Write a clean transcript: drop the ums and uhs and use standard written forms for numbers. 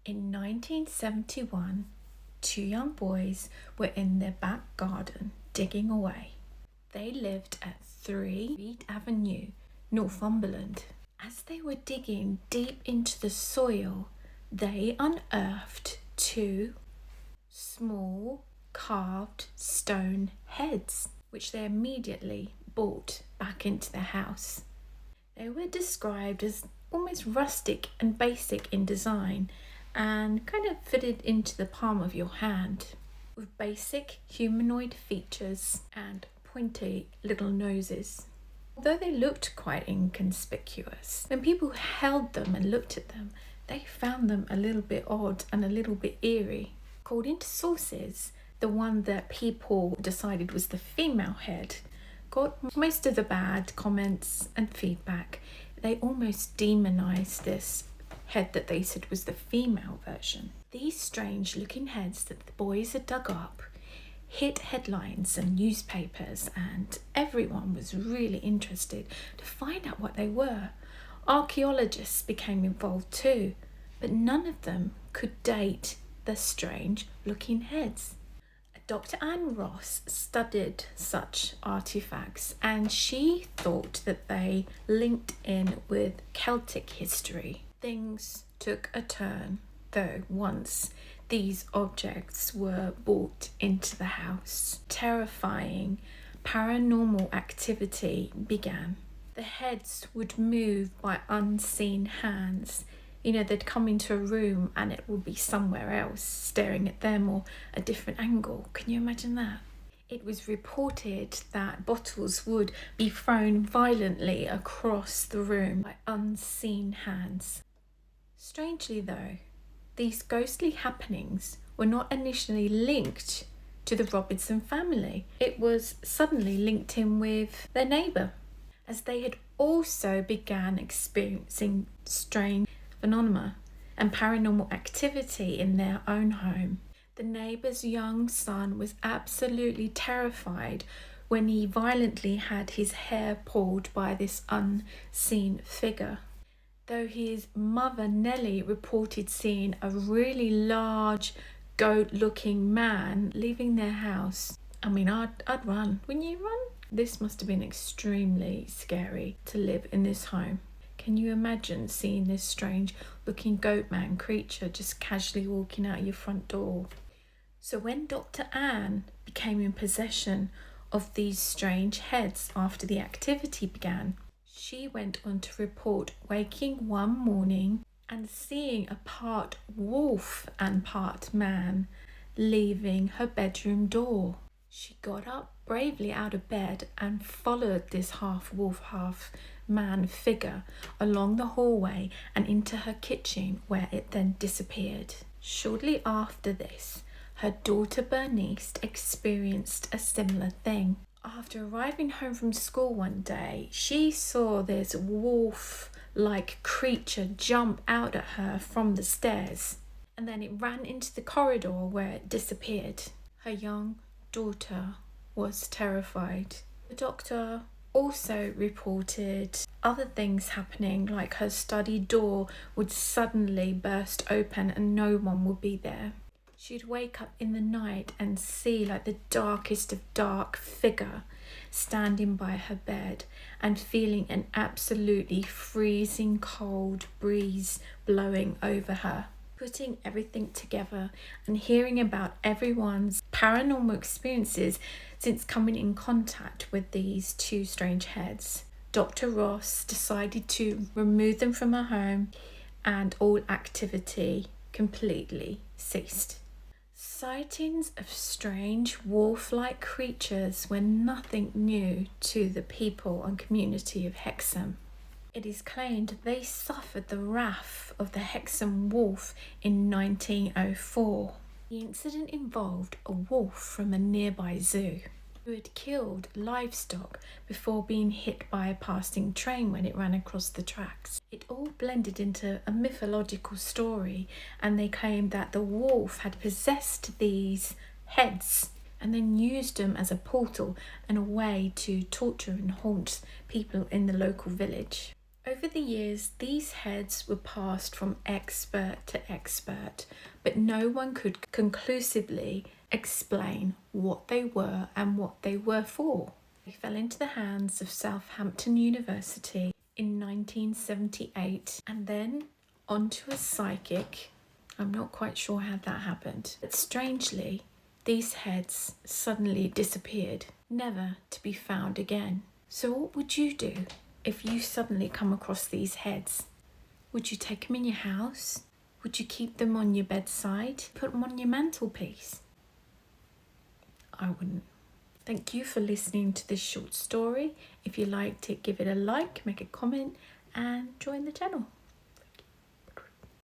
In 1971, two young boys were in their back garden digging away. They lived at 3 Reed Avenue, Northumberland. As they were digging deep into the soil, they unearthed two small carved stone heads, which they immediately brought back into their house. They were described as almost rustic and basic in design and kind of fitted into the palm of your hand, with basic humanoid features and pointy little noses. Although they looked quite inconspicuous, when people held them and looked at them, they found them a little bit odd and a little bit eerie. According to sources, the one that people decided was the female head got most of the bad comments and feedback. They almost demonized this head that they said was the female version. These strange looking heads that the boys had dug up hit headlines and newspapers, and everyone was really interested to find out what they were. Archaeologists became involved too, but none of them could date the strange looking heads. Dr. Anne Ross studied such artifacts, and she thought that they linked in with Celtic history. Things took a turn, though, once these objects were brought into the house. Terrifying paranormal activity began. The heads would move by unseen hands. They'd come into a room and it would be somewhere else staring at them, or a different angle. Can you imagine that? It was reported that bottles would be thrown violently across the room by unseen hands. Strangely though, these ghostly happenings were not initially linked to the Robinson family. It was suddenly linked in with their neighbour, as they had also began experiencing strange phenomena and paranormal activity in their own home. The neighbour's young son was absolutely terrified when he violently had his hair pulled by this unseen figure. Though his mother Nellie reported seeing a really large goat-looking man leaving their house. I'd run. Wouldn't you run? This must have been extremely scary to live in this home. Can you imagine seeing this strange looking goat man creature just casually walking out your front door? So when Dr. Anne became in possession of these strange heads after the activity began, she went on to report waking one morning and seeing a part wolf and part man leaving her bedroom door. She got up bravely out of bed and followed this half wolf, half man figure along the hallway and into her kitchen, where it then disappeared. Shortly after this, her daughter Bernice experienced a similar thing. After arriving home from school one day, she saw this wolf-like creature jump out at her from the stairs, and then it ran into the corridor where it disappeared. Her young daughter was terrified. The doctor also reported other things happening, like her study door would suddenly burst open and no one would be there. She'd wake up in the night and see like the darkest of dark figure standing by her bed and feeling an absolutely freezing cold breeze blowing over her. Putting everything together and hearing about everyone's paranormal experiences since coming in contact with these two strange heads, Dr. Ross decided to remove them from her home, and all activity completely ceased. Sightings of strange wolf-like creatures were nothing new to the people and community of Hexham. It is claimed they suffered the wrath of the Hexham wolf in 1904. The incident involved a wolf from a nearby zoo who had killed livestock before being hit by a passing train when it ran across the tracks. It all blended into a mythological story, and they claimed that the wolf had possessed these heads and then used them as a portal and a way to torture and haunt people in the local village. Over the years, these heads were passed from expert to expert, but no one could conclusively explain what they were and what they were for. They fell into the hands of Southampton University in 1978 and then onto a psychic. I'm not quite sure how that happened, but strangely, these heads suddenly disappeared, never to be found again. So what would you do if you suddenly come across these heads? Would you take them in your house? Would you keep them on your bedside? Put them on your mantelpiece? I wouldn't. Thank you for listening to this short story. If you liked it, give it a like, make a comment, and join the channel.